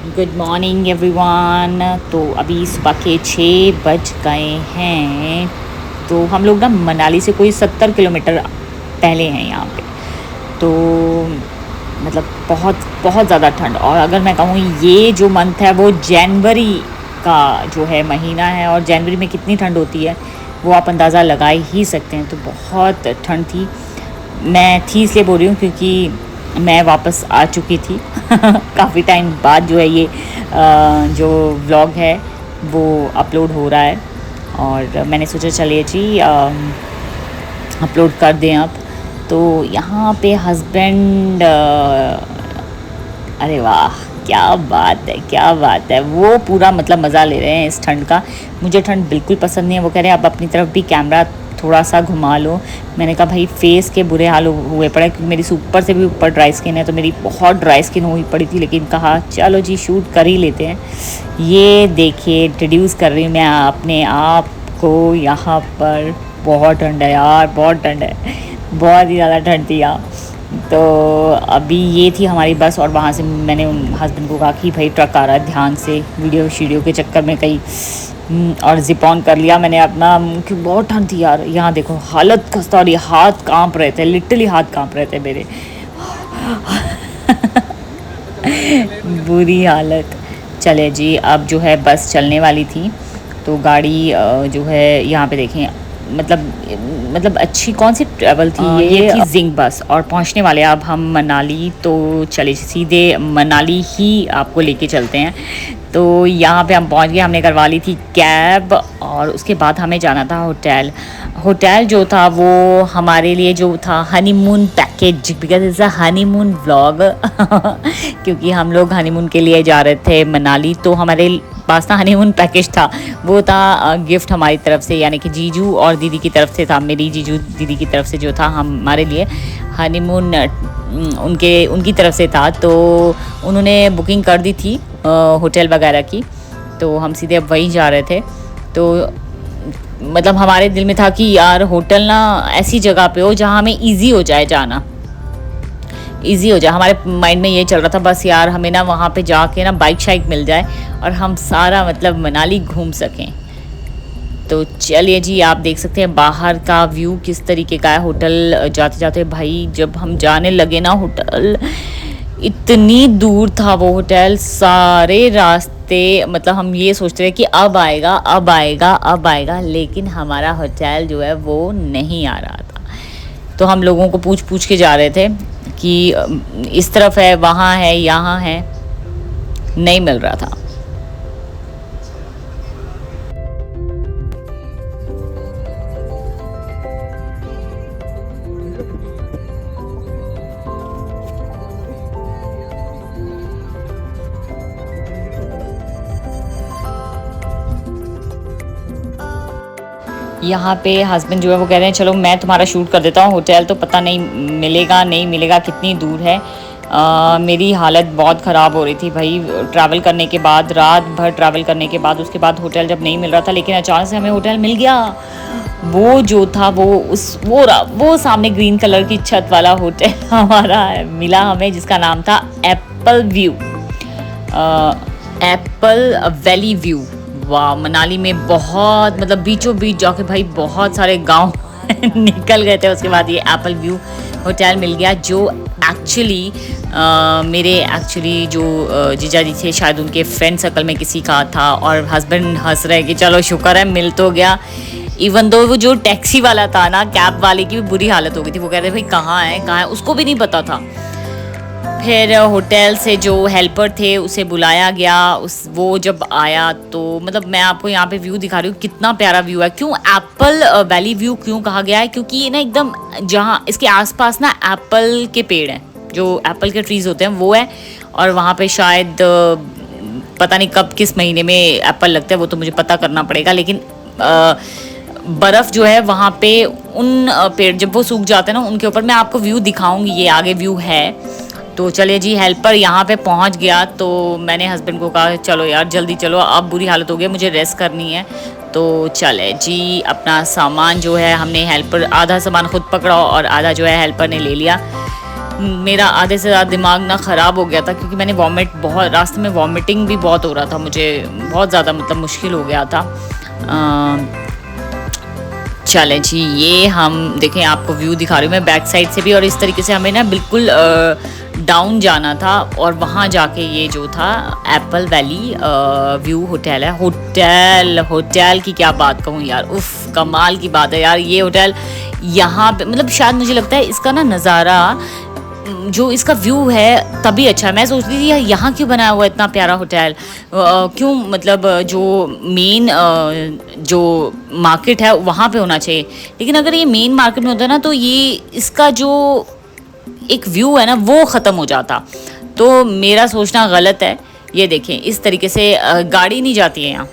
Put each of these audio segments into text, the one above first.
Good morning everyone. तो अभी सुबह के 6 बज गए हैं। तो हम लोग ना मनाली से कोई 70 किलोमीटर पहले हैं यहाँ पे। तो मतलब बहुत बहुत ज़्यादा ठंड, और अगर मैं कहूँ ये जो मंथ है वो जनवरी का जो है महीना है, और जनवरी में कितनी ठंड होती है वो आप अंदाज़ा लगा ही सकते हैं। तो बहुत ठंड थी। मैं थी इसलिए बोल रही हूँ क्योंकि मैं वापस आ चुकी थी काफ़ी टाइम बाद जो है ये जो व्लॉग है वो अपलोड हो रहा है, और मैंने सोचा चलिए जी अपलोड कर दें अब। तो यहाँ पे हस्बैंड, अरे वाह क्या बात है, क्या बात है, वो पूरा मतलब मज़ा ले रहे हैं इस ठंड का। मुझे ठंड बिल्कुल पसंद नहीं है। वो कह रहे हैं अब अपनी तरफ भी कैमरा थोड़ा सा घुमा लो। मैंने कहा भाई फेस के बुरे हाल हुए पड़े, क्योंकि मेरी ऊपर से भी ऊपर ड्राई स्किन है, तो मेरी बहुत ड्राई स्किन हुई पड़ी थी। लेकिन कहा चलो जी शूट कर ही लेते हैं। ये देखिए इंट्रोड्यूस कर रही हूँ मैं अपने आप को यहाँ पर। बहुत ठंड है यार, बहुत ठंड है, बहुत ही ज़्यादा ठंड थी यहाँ। तो अभी ये थी हमारी बस, और वहाँ से मैंने उन हस्बैंड को कहा कि भाई ट्रक आ रहा है, ध्यान से वीडियो शीडियो के चक्कर में कहीं और जिप ऑन कर लिया मैंने अपना, क्योंकि बहुत ठंड थी यार। यहाँ देखो हालत खस्ता, और ये हाथ कांप रहे थे, लिटरली हाथ कांप रहे थे मेरे बुरी हालत। चले जी, अब जो है बस चलने वाली थी। तो गाड़ी जो है यहाँ पे देखें, मतलब अच्छी कौन सी ट्रैवल थी ये थी जिंग बस, और पहुँचने वाले अब हम मनाली। तो चलिए सीधे मनाली ही आपको लेके चलते हैं। तो यहाँ पे हम पहुँच गए, हमने करवा ली थी कैब, और उसके बाद हमें जाना था होटल जो था वो हमारे लिए जो था honeymoon package, because it's a honeymoon vlog क्योंकि हम लोग हनीमून के लिए जा रहे थे मनाली। तो हमारे पास ना हनीमून पैकेज था, वो था गिफ्ट हमारी तरफ से, यानी कि जीजू और दीदी की तरफ से था। मेरी जीजू दीदी की तरफ से जो था हमारे लिए हनीमून उनकी तरफ से था। तो उन्होंने बुकिंग कर दी थी होटल वगैरह की। तो हम सीधे अब वहीं जा रहे थे। तो मतलब हमारे दिल में था कि यार होटल ना ऐसी जगह पे हो जहाँ हमें इजी हो जाए जाना, इजी हो जाए। हमारे माइंड में ये चल रहा था बस यार हमें ना वहाँ पे जाके ना बाइक शाइक मिल जाए और हम सारा मतलब मनाली घूम सकें। तो चलिए जी, आप देख सकते हैं बाहर का व्यू किस तरीके का है। होटल जाते जाते भाई जब हम जाने लगे ना, होटल इतनी दूर था वो होटल, सारे रास्ते मतलब हम ये सोचते रहे कि अब आएगा अब आएगा अब आएगा, लेकिन हमारा होटल जो है वो नहीं आ रहा था। तो हम लोगों को पूछ पूछ के जा रहे थे कि इस तरफ है, वहाँ है, यहाँ है, नहीं मिल रहा था। यहाँ पे हस्बैंड जो है वो कह रहे हैं चलो मैं तुम्हारा शूट कर देता हूँ, होटल तो पता नहीं मिलेगा नहीं मिलेगा, कितनी दूर है। मेरी हालत बहुत ख़राब हो रही थी भाई, ट्रैवल करने के बाद, रात भर ट्रैवल करने के बाद, उसके बाद होटल जब नहीं मिल रहा था, लेकिन अचानक से हमें होटल मिल गया। वो जो था वो सामने ग्रीन कलर की छत वाला होटल हमारा मिला हमें, जिसका नाम था Apple view, Apple valley view. वाह, मनाली में बहुत मतलब बीचों बीच जाके भाई बहुत सारे गांव निकल गए थे। उसके बाद ये एप्पल व्यू होटल मिल गया, जो एक्चुअली मेरे जो जीजा जी थे शायद उनके फ्रेंड सर्कल में किसी का था। और हस्बैंड हंस रहे कि चलो शुक्र है मिल तो गया। इवन दो वो जो टैक्सी वाला था ना, कैब वाले की भी बुरी हालत हो गई थी। वो कह रहे भाई कहाँ है, उसको भी नहीं पता था। फिर होटल से जो हेल्पर थे उसे बुलाया गया, वो जब आया तो मतलब मैं आपको यहाँ पे व्यू दिखा रही हूँ, कितना प्यारा व्यू है। क्यों एप्पल वैली व्यू क्यों कहा गया है, क्योंकि ये ना एकदम जहाँ इसके आसपास ना एप्पल के पेड़ हैं, जो एप्पल के ट्रीज़ होते हैं वो है। और वहाँ पे शायद पता नहीं कब किस महीने में एप्पल लगता है, वो तो मुझे पता करना पड़ेगा। लेकिन बर्फ़ जो है वहाँ पे उन पेड़ जब वो सूख जाते हैं ना, उनके ऊपर मैं आपको व्यू दिखाऊंगी, ये आगे व्यू है। तो चलिए जी, हेल्पर यहाँ पे पहुँच गया। तो मैंने हस्बैंड को कहा चलो यार जल्दी चलो, अब बुरी हालत हो गई, मुझे रेस्ट करनी है। तो चले जी, अपना सामान जो है हमने हेल्पर आधा सामान खुद पकड़ा और आधा जो है हेल्पर ने ले लिया। मेरा आधे से ज़्यादा दिमाग ना ख़राब हो गया था, क्योंकि मैंने बहुत रास्ते में वॉमिटिंग भी बहुत हो रहा था, मुझे बहुत ज़्यादा मतलब मुश्किल हो गया था। चलें जी, ये हम देखें, आपको व्यू दिखा रही हूँ मैं बैक साइड से भी, और इस तरीके से हमें ना बिल्कुल डाउन जाना था, और वहाँ जाके ये जो था एप्पल वैली व्यू होटल है। होटल की क्या बात कहूँ यार, उफ कमाल की बात है यार। ये होटल यहाँ पे मतलब शायद मुझे लगता है इसका ना नज़ारा, जो इसका व्यू है तभी अच्छा है। मैं सोच रही थी यार यहाँ क्यों बनाया हुआ है इतना प्यारा होटल, क्यों मतलब जो मेन जो मार्केट है वहाँ पे होना चाहिए, लेकिन अगर ये मेन मार्केट में होता ना तो ये इसका जो एक व्यू है ना वो ख़त्म हो जाता। तो मेरा सोचना गलत है। ये देखें इस तरीके से गाड़ी नहीं जाती है यहाँ,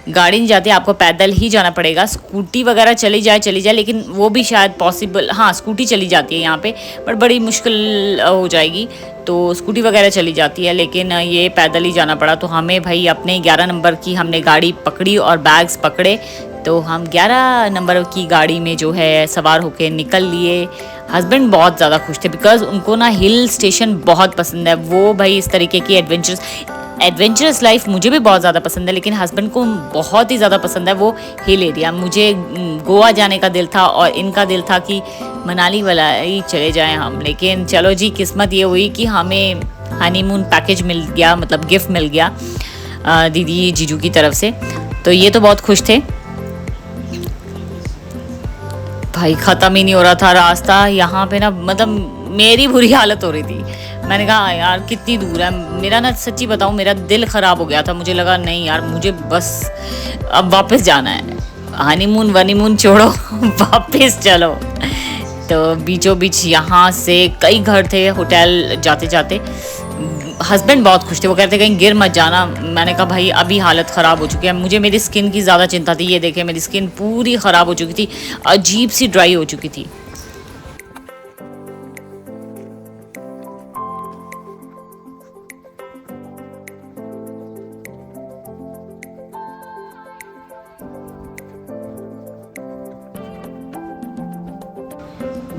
गाड़ी नहीं जाती, आपको पैदल ही जाना पड़ेगा। स्कूटी वगैरह चली जाए, लेकिन वो भी शायद पॉसिबल, हाँ स्कूटी चली जाती है यहाँ पे, बट बड़ी मुश्किल हो जाएगी। तो स्कूटी वगैरह चली जाती है, लेकिन ये पैदल ही जाना पड़ा। तो हमें भाई अपने 11 नंबर की हमने गाड़ी पकड़ी और बैग्स पकड़े, तो हम 11 नंबर की गाड़ी में जो है सवार होके निकल लिए। हस्बैंड बहुत ज़्यादा खुश थे, बिकॉज़ उनको ना हिल स्टेशन बहुत पसंद है। वो भाई इस तरीके की एडवेंचरस लाइफ मुझे भी बहुत ज़्यादा पसंद है, लेकिन हस्बैंड को बहुत ही ज़्यादा पसंद है वो हिल एरिया। मुझे गोवा जाने का दिल था, और इनका दिल था कि मनाली वाला ही चले जाएं हम। लेकिन चलो जी, किस्मत ये हुई कि हमें हनीमून पैकेज मिल गया, मतलब गिफ्ट मिल गया दीदी जीजू की तरफ से। तो ये तो बहुत खुश थे भाई। ख़त्म ही नहीं हो रहा था रास्ता यहाँ पे ना, मतलब मेरी बुरी हालत हो रही थी। मैंने कहा यार कितनी दूर है। मेरा ना सच्ची बताऊँ, मेरा दिल ख़राब हो गया था। मुझे लगा नहीं यार, मुझे बस अब वापस जाना है, हनीमून वनीमून छोड़ो वापस चलो। तो बीचों बीच यहाँ से कई घर थे होटल जाते जाते। हस्बैंड बहुत खुश थे, वो कहते कहीं गिर मत जाना। मैंने कहा भाई अभी हालत ख़राब हो चुकी है, मुझे मेरी स्किन की ज़्यादा चिंता थी। ये देखें मेरी स्किन पूरी ख़राब हो चुकी थी, अजीब सी ड्राई हो चुकी थी।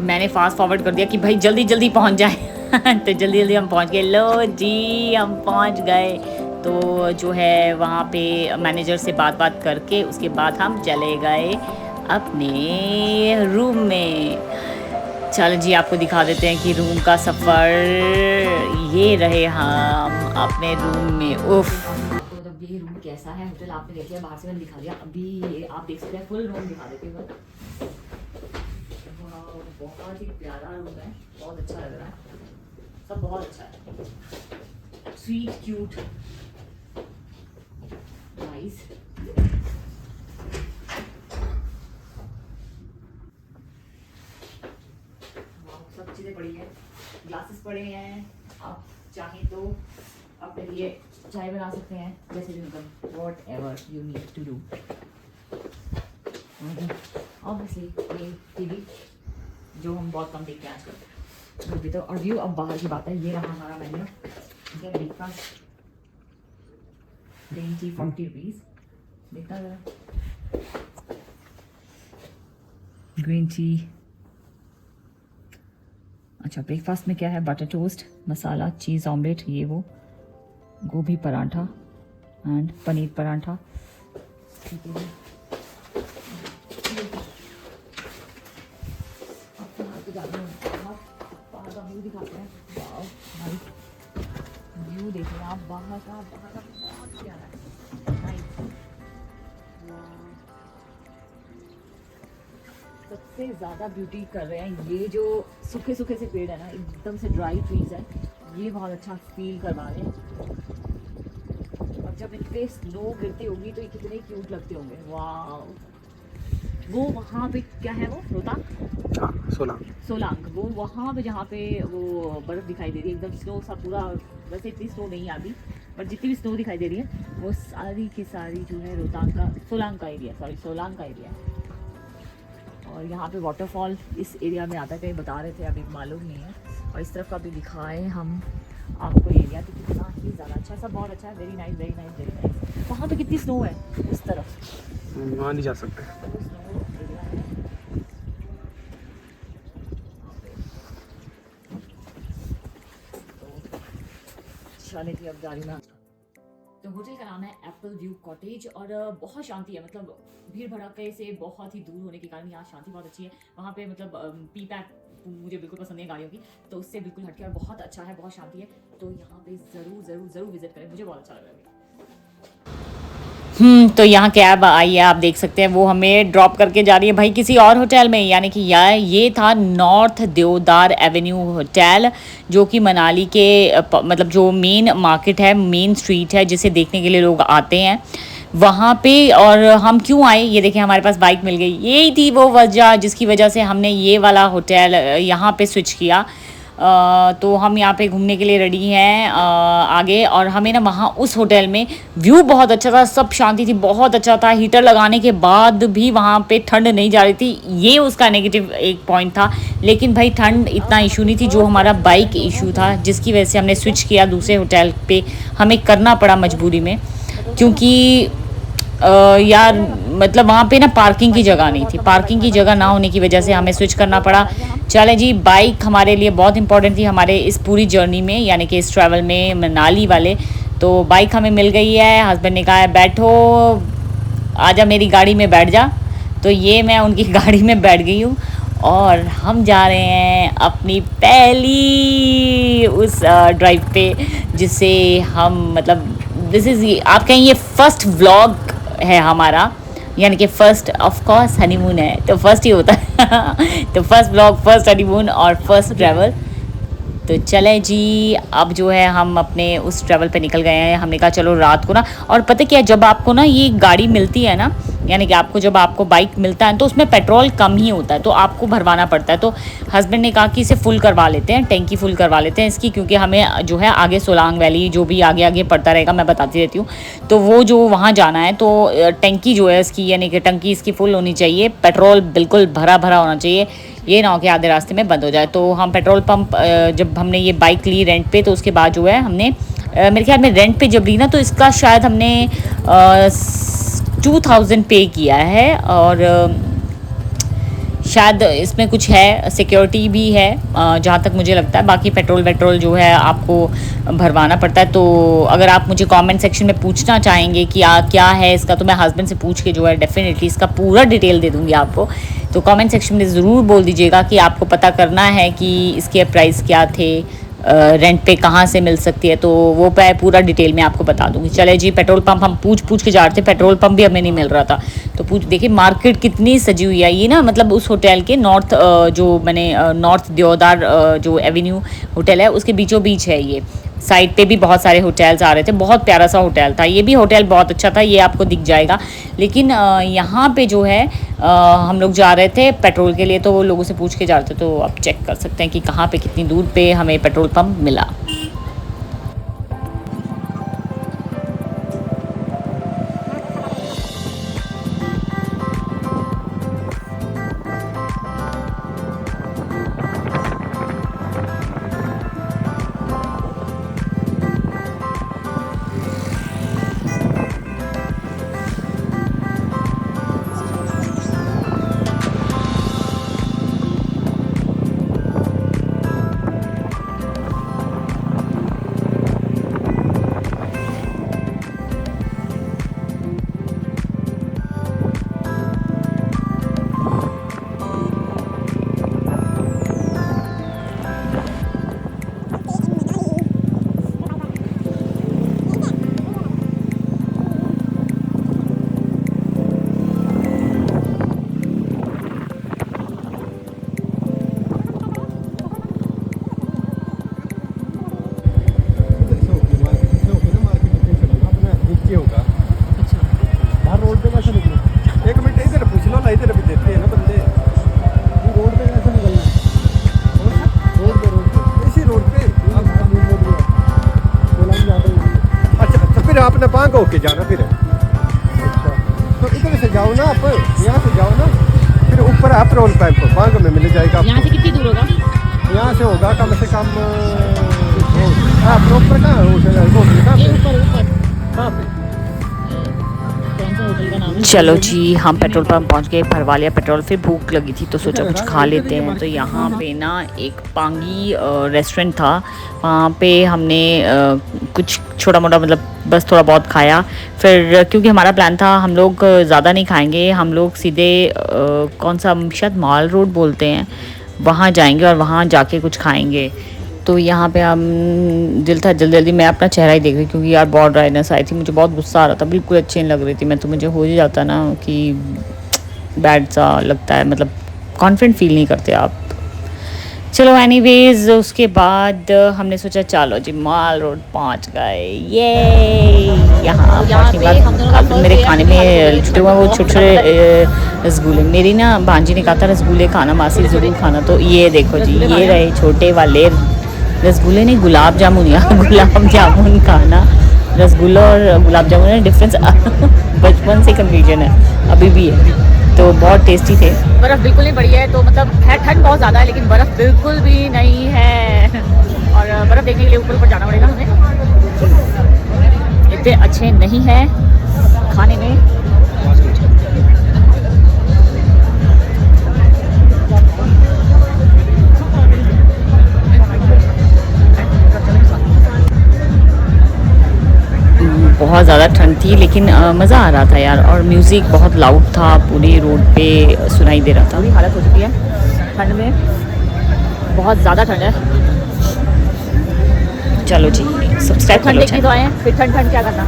मैंने फास्ट फॉरवर्ड कर दिया कि भाई जल्दी जल्दी पहुंच जाए तो जल्दी जल्दी हम पहुंच गए। लो जी हम पहुंच गए। तो जो है वहाँ पे मैनेजर से बात करके उसके बाद हम चले गए अपने रूम में। चलो जी आपको दिखा देते हैं कि रूम का सफ़र। ये रहे हम अपने रूम में। उफ, तो जब ये रूम कैसा है होटल आपने देख लिया, बाहर से मैंने दिखा दिया, अभी आप देख सकते हैं फुल रूम दिखा देते हैं। बहुत ही प्यारा रूम है, बहुत अच्छा लग रहा है, सब बहुत अच्छा है, स्वीट क्यूट नाइस। सब चीज़ें पड़ी हैं, ग्लासेस पड़े हैं, आप चाहें तो अपने लिए चाय बना सकते हैं, जैसे भी मतलब whatever you need to do. Obviously ये टीवी जो हम बहुत कम देखते हैं आजकल, भी तो। और व्यू अब बाहर की बात है। ये रहा हमारा मेन्यू, ठीक है। ब्रेकफास्ट ग्रीन टी 40 रुपीज़, देखना ज़रा। ग्रीन टी, अच्छा ब्रेकफास्ट में क्या है, बटर टोस्ट, मसाला, चीज़ ऑमलेट, ये वो, गोभी पराठा एंड पनीर पराठा, ठीक है। व्यू दिखाते हैं, व्यू देखिए आप बाहर का बहुत प्यारा है। सबसे ज़्यादा ब्यूटी कर रहे हैं ये जो सूखे सूखे से पेड़ है ना, एकदम से ड्राई ट्रीज है, ये बहुत अच्छा फील करवा रहे हैं। और जब इतने स्नो गिरती होगी तो ये कितने क्यूट लगते होंगे। वाह, वो वहाँ पे क्या है, वो रोहतांग, सोलांग, वो वहाँ पे जहाँ पे वो बर्फ़ दिखाई दे रही है, एकदम स्नो सा पूरा। वैसे इतनी स्नो नहीं है अभी, पर जितनी भी स्नो दिखाई दे रही है वो सारी की सारी जो है रोहतांग का, सोलांग का एरिया, सोलांग का एरिया है। और यहाँ पे वाटरफॉल इस एरिया में आता है, कहीं बता रहे थे, अभी मालूम नहीं है। और इस तरफ का भी दिखाएं हम आपको एरिया, तो कितना ही ज़्यादा अच्छा, सब बहुत अच्छा है। Very nice very nice very nice. वहाँ पे कितनी स्नो है उस तरफ, वहाँ नहीं जा सकते। चले थी अब जा रही हूँ। तो होटल का नाम है एप्पल व्यू कॉटेज और बहुत शांति है, मतलब भीड़ भड़ाके से बहुत ही दूर होने के कारण यहाँ शांति बहुत अच्छी है। वहाँ पे मतलब पी पैक मुझे बिल्कुल पसंद नहीं है गाड़ियों की, तो उससे बिल्कुल हटके और बहुत अच्छा है, बहुत शांति है। तो यहाँ पे ज़रूर ज़रूर ज़रूर विजिट करें, मुझे बहुत अच्छा लग रहा है। तो यहाँ कैब आई है, आप देख सकते हैं, वो हमें ड्रॉप करके जा रही है भाई किसी और होटल में, यानी कि ये था नॉर्थ देवदार एवेन्यू होटल, जो कि मनाली के मतलब जो मेन मार्केट है, मेन स्ट्रीट है, जिसे देखने के लिए लोग आते हैं वहाँ पे। और हम क्यों आए, ये देखें हमारे पास बाइक मिल गई, यही थी वो वजह जिसकी वजह से हमने ये वाला होटल यहाँ पे स्विच किया। तो हम यहाँ पे घूमने के लिए रेडी हैं आगे। और हमें ना वहाँ उस होटल में व्यू बहुत अच्छा था, सब शांति थी, बहुत अच्छा था। हीटर लगाने के बाद भी वहाँ पे ठंड नहीं जा रही थी, ये उसका नेगेटिव एक पॉइंट था। लेकिन भाई ठंड इतना इशू नहीं थी, जो हमारा बाइक इशू था, जिसकी वजह से हमने स्विच किया दूसरे होटल पे, हमें करना पड़ा मजबूरी में, क्योंकि यार मतलब वहाँ पे ना पार्किंग की जगह नहीं थी, पार्किंग की जगह ना होने की वजह से हमें स्विच करना पड़ा। चले जी, बाइक हमारे लिए बहुत इंपॉर्टेंट थी हमारे इस पूरी जर्नी में, यानी कि इस ट्रैवल में मनाली वाले। तो बाइक हमें मिल गई है, हस्बैंड ने कहा है बैठो, आजा मेरी गाड़ी में बैठ जा। तो ये मैं उनकी गाड़ी में बैठ गई हूँ और हम जा रहे हैं अपनी पहली उस ड्राइव पे, जिसे हम मतलब दिस इज़, आप कहें ये फर्स्ट व्लॉग है हमारा, यानी कि फर्स्ट ऑफ कोर्स हनीमून है तो फर्स्ट ही होता है तो फर्स्ट व्लॉग, फर्स्ट हनीमून और फर्स्ट ट्रैवल। तो चले जी, अब जो है हम अपने उस ट्रैवल पे निकल गए हैं। हमने कहा चलो रात को ना, और पता क्या, जब आपको ना ये गाड़ी मिलती है ना, यानी कि आपको जब आपको बाइक मिलता है तो उसमें पेट्रोल कम ही होता है, तो आपको भरवाना पड़ता है। तो हस्बैंड ने कहा कि इसे फुल करवा लेते हैं, टैंकी फुल करवा लेते हैं इसकी, क्योंकि हमें जो है आगे सोलांग वैली जो भी आगे आगे पड़ता रहेगा, मैं बताती रहती हूँ, तो वो जो वहाँ जाना है, तो टैंकी जो है इसकी, यानी कि टंकी इसकी फुल होनी चाहिए, पेट्रोल बिल्कुल भरा भरा होना चाहिए, ये ना हो कि आधे रास्ते में बंद हो जाए। तो हम पेट्रोल पंप जब हमने ये बाइक ली रेंट पे, तो उसके बाद जो है हमने मेरे ख्याल में रेंट पे जब ली ना, तो इसका शायद हमने 2000 पे किया है। और शायद इसमें कुछ है, सिक्योरिटी भी है जहाँ तक मुझे लगता है, बाकी पेट्रोल वेट्रोल जो है आपको भरवाना पड़ता है। तो अगर आप मुझे कमेंट सेक्शन में पूछना चाहेंगे कि क्या है इसका, तो मैं हस्बैंड से पूछ के जो है डेफिनेटली इसका पूरा डिटेल दे दूँगी आपको। तो कमेंट सेक्शन में ज़रूर बोल दीजिएगा कि आपको पता करना है कि इसके प्राइस क्या थे, रेंट पे कहाँ से मिल सकती है, तो वो पे पूरा डिटेल में आपको बता दूंगी। चले जी, पेट्रोल पंप हम पूछ के जा रहे थे, पेट्रोल पंप भी हमें नहीं मिल रहा था, तो देखिए मार्केट कितनी सजी हुई है। ये ना मतलब उस होटल के नॉर्थ जो मैंने नॉर्थ देवदार जो एवेन्यू होटल है उसके बीचों बीच है, ये साइड पे भी बहुत सारे होटल्स आ रहे थे, बहुत प्यारा सा होटल था, ये भी होटल बहुत अच्छा था, ये आपको दिख जाएगा। लेकिन यहाँ पे जो है हम लोग जा रहे थे पेट्रोल के लिए, तो वो लोगों से पूछ के जा रहे थे, तो आप चेक कर सकते हैं कि कहाँ पे कितनी दूर पे हमें पेट्रोल पंप मिला। आपने बांग होके जाना फिर। अच्छा, तो इधर से जाओ ना आप, यहाँ से जाओ ना, फिर ऊपर है पेट्रोल पंप, बांग में मिल जाएगा। यहाँ से कितनी दूर होगा? यहाँ से होगा कम से कम, हाँ प्रॉपर कहाँ होटल कहाँ पे? कौन सा होटल का नाम है? चलो जी, हम पेट्रोल पंप पहुंच गए, भरवा लिया पेट्रोल। फिर भूख लगी थी तो सोचा कुछ खा लेते हैं। तो यहाँ पे ना एक पांगी रेस्टोरेंट था, वहाँ पे हमने कुछ छोटा मोटा मतलब बस थोड़ा बहुत खाया। फिर क्योंकि हमारा प्लान था हम लोग ज़्यादा नहीं खाएंगे, हम लोग सीधे कौन सा शायद मॉल रोड बोलते हैं, वहाँ जाएंगे और वहाँ जाके कुछ खाएंगे। तो यहाँ पे हम दिल था जल्दी जल्दी मैं अपना चेहरा ही देख रही, क्योंकि यार बहुत ड्राइनेस आई थी, मुझे बहुत गुस्सा आ रहा था, बिल्कुल अच्छी नहीं लग रही थी मैं। तो मुझे हो ही जाता ना कि बैड सा लगता है, मतलब कॉन्फिडेंट फील नहीं करते आप। चलो एनीवेज, उसके बाद हमने सोचा चलो जी मॉल रोड पहुँच गए। ये यहाँ पहुँचने के बाद अब मेरे खाने में छुटे हुए वो छोटे छोटे रसगुल्ले, मेरी ना भांजी ने कहा था रसगुल्ले खाना मासी ज़रूर खाना, तो ये देखो जी ये रहे छोटे वाले रसगुल्ले, नहीं गुलाब जामुन, यार गुलाब जामुन खाना, रसगुल्ला और गुलाब जामुन में डिफरेंस बचपन से कन्फ्यूजन है, अभी भी है। तो बहुत टेस्टी थे। बर्फ़ बिल्कुल नहीं पड़ी है, तो मतलब है ठंड बहुत ज़्यादा है, लेकिन बर्फ़ बिल्कुल भी नहीं है। और बर्फ़ देखने के लिए ऊपर ऊपर जाना पड़ेगा हमें। इतने अच्छे नहीं है खाने में। बहुत ज़्यादा ठंड थी, लेकिन मज़ा आ रहा था यार, और म्यूज़िक बहुत लाउड था, पूरी रोड पे सुनाई दे रहा था। बुरी हालत हो चुकी है ठंड में, बहुत ज़्यादा ठंड है। चलो जी सब्सक्राइब कर लो देखने तो आए हैं, फिर ठंड ठंड क्या करना।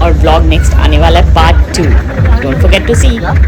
और ब्लॉग नेक्स्ट आने वाला है part 2, don't forget to C.